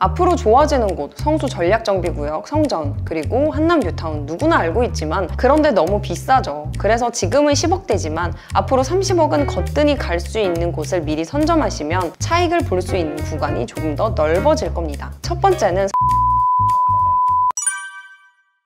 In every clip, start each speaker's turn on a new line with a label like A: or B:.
A: 앞으로 좋아지는 곳, 성수 전략정비구역, 성전, 그리고 한남 뉴타운 누구나 알고 있지만 그런데 너무 비싸죠. 그래서 지금은 10억대지만 앞으로 30억은 거뜬히 갈 수 있는 곳을 미리 선점하시면 차익을 볼 수 있는 구간이 조금 더 넓어질 겁니다. 첫 번째는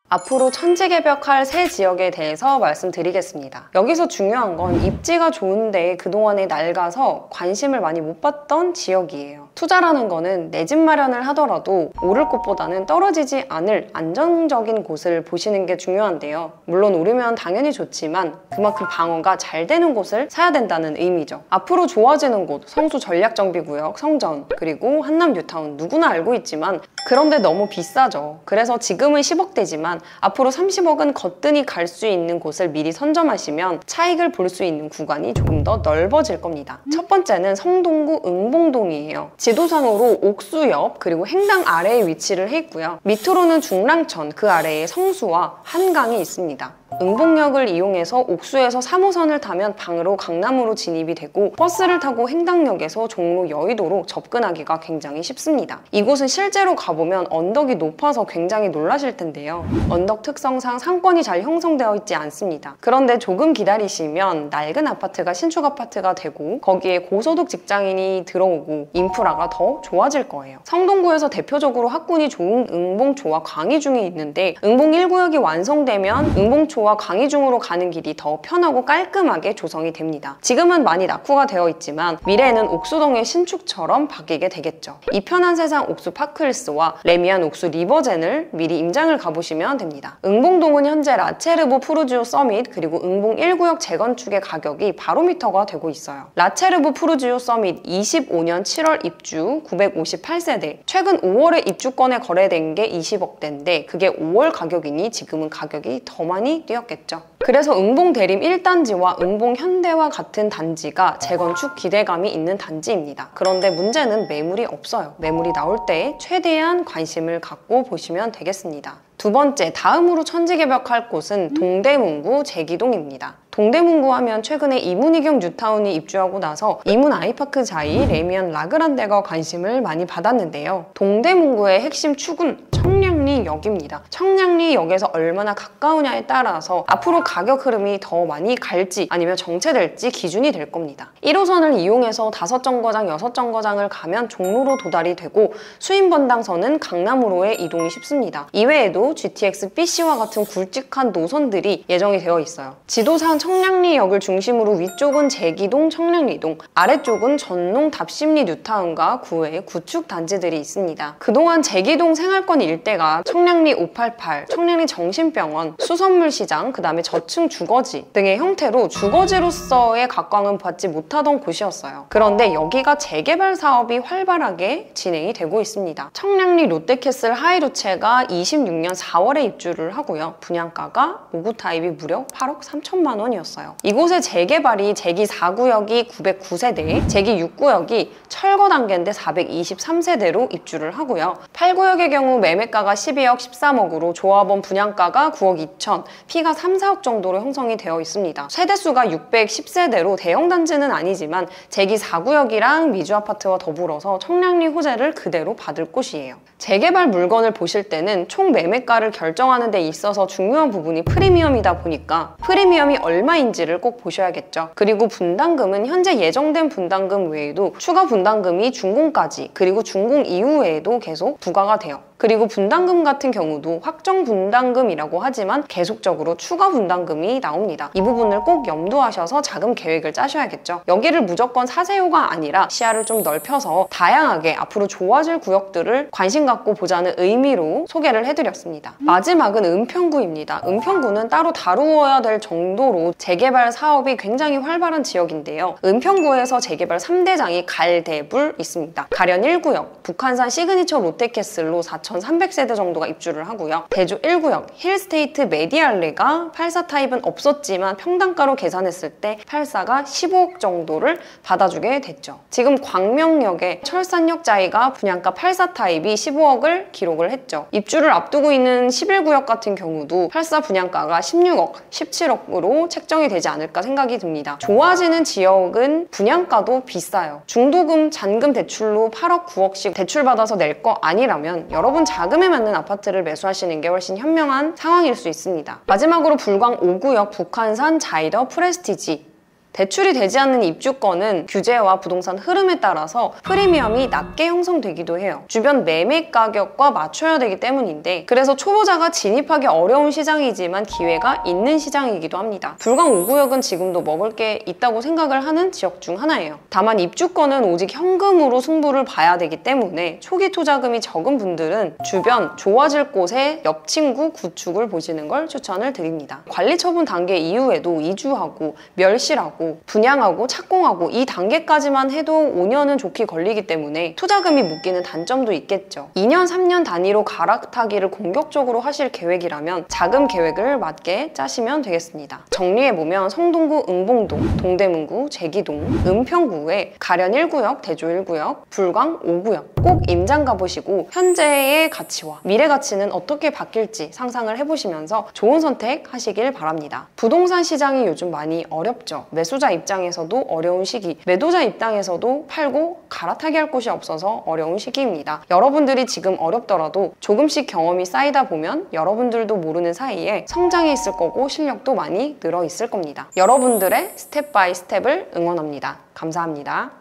A: 앞으로 천지개벽할 새 지역에 대해서 말씀드리겠습니다. 여기서 중요한 건 입지가 좋은데 그동안에 낡아서 관심을 많이 못 받던 지역이에요. 투자라는 거는 내 집 마련을 하더라도 오를 곳보다는 떨어지지 않을 안정적인 곳을 보시는 게 중요한데요. 물론 오르면 당연히 좋지만 그만큼 방어가 잘 되는 곳을 사야 된다는 의미죠. 앞으로 좋아지는 곳, 성수 전략정비구역, 성전, 그리고 한남 뉴타운 누구나 알고 있지만 그런데 너무 비싸죠. 그래서 지금은 10억대지만 앞으로 30억은 거뜬히 갈 수 있는 곳을 미리 선점하시면 차익을 볼 수 있는 구간이 조금 더 넓어질 겁니다. 첫 번째는 성동구 응봉동이에요. 지도상으로 옥수 옆 그리고 행당 아래에 위치를 해 있고요. 밑으로는 중랑천, 그 아래에 성수와 한강이 있습니다. 응봉역을 이용해서 옥수에서 3호선을 타면 방으로 강남으로 진입이 되고 버스를 타고 행당역에서 종로 여의도로 접근하기가 굉장히 쉽습니다. 이곳은 실제로 가보면 언덕이 높아서 굉장히 놀라실 텐데요. 언덕 특성상 상권이 잘 형성되어 있지 않습니다. 그런데 조금 기다리시면 낡은 아파트가 신축 아파트가 되고 거기에 고소득 직장인이 들어오고 인프라가 더 좋아질 거예요. 성동구에서 대표적으로 학군이 좋은 응봉초와 광희중이 있는데 응봉 1구역이 완성되면 응봉초와 광희중으로 가는 길이 더 편하고 깔끔하게 조성이 됩니다. 지금은 많이 낙후가 되어 있지만 미래에는 옥수동의 신축처럼 바뀌게 되겠죠. 이 편한 세상 옥수 파크힐스와 레미안 옥수 리버젠을 미리 임장을 가보시면 됩니다. 응봉동은 현재 라체르보 푸르지오 서밋 그리고 응봉 1구역 재건축의 가격이 바로미터가 되고 있어요. 라체르보 푸르지오 서밋 25년 7월 입주 958세대, 최근 5월에 입주권에 거래된 게 20억대인데 그게 5월 가격이니 지금은 가격이 더 많이 뛰었겠죠. 그래서 응봉 대림 1단지와 응봉 현대와 같은 단지가 재건축 기대감이 있는 단지입니다. 그런데 문제는 매물이 없어요. 매물이 나올 때 최대한 관심을 갖고 보시면 되겠습니다. 두 번째, 다음으로 천지개벽할 곳은 동대문구 제기동입니다. 동대문구 하면 최근에 이문희경 뉴타운이 입주하고 나서 이문 아이파크 자이, 레미안 라그란데가 관심을 많이 받았는데요. 동대문구의 핵심 축은 청량리역입니다. 청량리역에서 얼마나 가까우냐에 따라서 앞으로 가격 흐름이 더 많이 갈지 아니면 정체될지 기준이 될 겁니다. 1호선을 이용해서 5정거장, 6정거장을 가면 종로로 도달이 되고 수인번당선은 강남으로의 이동이 쉽습니다. 이외에도 GTX BC와 같은 굵직한 노선들이 예정이 되어 있어요. 지도상 청량리역을 중심으로 위쪽은 제기동, 청량리동, 아래쪽은 전농, 답심리 뉴타운과 구의 구축 단지들이 있습니다. 그동안 제기동 생활권 일대가 청량리 588, 청량리 정신병원, 수산물시장, 그 다음에 저층 주거지 등의 형태로 주거지로서의 각광은 받지 못하던 곳이었어요. 그런데 여기가 재개발 사업이 활발하게 진행이 되고 있습니다. 청량리 롯데캐슬 하이루체가 26년 4월에 입주를 하고요. 분양가가 5구 타입이 무려 8억 3천만 원이었어요. 이곳의 재개발이 제기 4구역이 909세대, 제기 6구역이 철거 단계인데 423세대로 입주를 하고요. 8구역의 경우 매매가가 12억 13억으로 조합원 분양가가 9억 2천, 피가 3, 4억 정도로 형성이 되어 있습니다. 세대수가 610세대로 대형 단지는 아니지만 제기 4구역이랑 미주아파트와 더불어서 청량리 호재를 그대로 받을 곳이에요. 재개발 물건을 보실 때는 총 매매가를 결정하는 데 있어서 중요한 부분이 프리미엄이다 보니까 프리미엄이 얼마인지를 꼭 보셔야겠죠. 그리고 분담금은 현재 예정된 분담금 외에도 추가 분담금이 준공까지 그리고 준공 이후에도 계속 부과가 돼요. 그리고 분담금 같은 경우도 확정 분담금이라고 하지만 계속적으로 추가 분담금이 나옵니다. 이 부분을 꼭 염두하셔서 자금 계획을 짜셔야겠죠. 여기를 무조건 사세요가 아니라 시야를 좀 넓혀서 다양하게 앞으로 좋아질 구역들을 관심 갖고 보자는 의미로 소개를 해드렸습니다. 마지막은 은평구입니다. 은평구는 따로 다루어야 될 정도로 재개발 사업이 굉장히 활발한 지역인데요. 은평구에서 재개발 3대장이 갈대불 있습니다. 가련 1구역, 북한산 시그니처 롯데캐슬로 4,300세대 정도가 입주를 하고요. 대주 1구역, 힐스테이트 메디알레가 84 타입은 없었지만 평당가로 계산했을 때 84가 15억 정도를 받아주게 됐죠. 지금 광명역에 철산역 자이가 분양가 84 타입이 15억 15억을 기록을 했죠. 입주를 앞두고 있는 11구역 같은 경우도 84 분양가가 16억, 17억으로 책정이 되지 않을까 생각이 듭니다. 좋아지는 지역은 분양가도 비싸요. 중도금, 잔금 대출로 8억, 9억씩 대출받아서 낼 거 아니라면 여러분 자금에 맞는 아파트를 매수하시는 게 훨씬 현명한 상황일 수 있습니다. 마지막으로 불광 5구역 북한산 자이더 프레스티지. 대출이 되지 않는 입주권은 규제와 부동산 흐름에 따라서 프리미엄이 낮게 형성되기도 해요. 주변 매매 가격과 맞춰야 되기 때문인데, 그래서 초보자가 진입하기 어려운 시장이지만 기회가 있는 시장이기도 합니다. 불광 5구역은 지금도 먹을 게 있다고 생각을 하는 지역 중 하나예요. 다만 입주권은 오직 현금으로 승부를 봐야 되기 때문에 초기 투자금이 적은 분들은 주변 좋아질 곳에 옆 친구 구축을 보시는 걸 추천을 드립니다. 관리 처분 단계 이후에도 이주하고 멸실하고 분양하고 착공하고 이 단계까지만 해도 5년은 좋게 걸리기 때문에 투자금이 묶이는 단점도 있겠죠. 2년, 3년 단위로 갈아타기를 공격적으로 하실 계획이라면 자금 계획을 맞게 짜시면 되겠습니다. 정리해보면 성동구, 응봉동, 동대문구, 제기동, 은평구에 가련 1구역, 대조 1구역, 불광 5구역 꼭 임장 가보시고 현재의 가치와 미래 가치는 어떻게 바뀔지 상상을 해보시면서 좋은 선택 하시길 바랍니다. 부동산 시장이 요즘 많이 어렵죠. 매수자 입장에서도 어려운 시기, 매도자 입장에서도 팔고 갈아타기 할 곳이 없어서 어려운 시기입니다. 여러분들이 지금 어렵더라도 조금씩 경험이 쌓이다 보면 여러분들도 모르는 사이에 성장해 있을 거고 실력도 많이 늘어 있을 겁니다. 여러분들의 스텝 바이 스텝을 응원합니다. 감사합니다.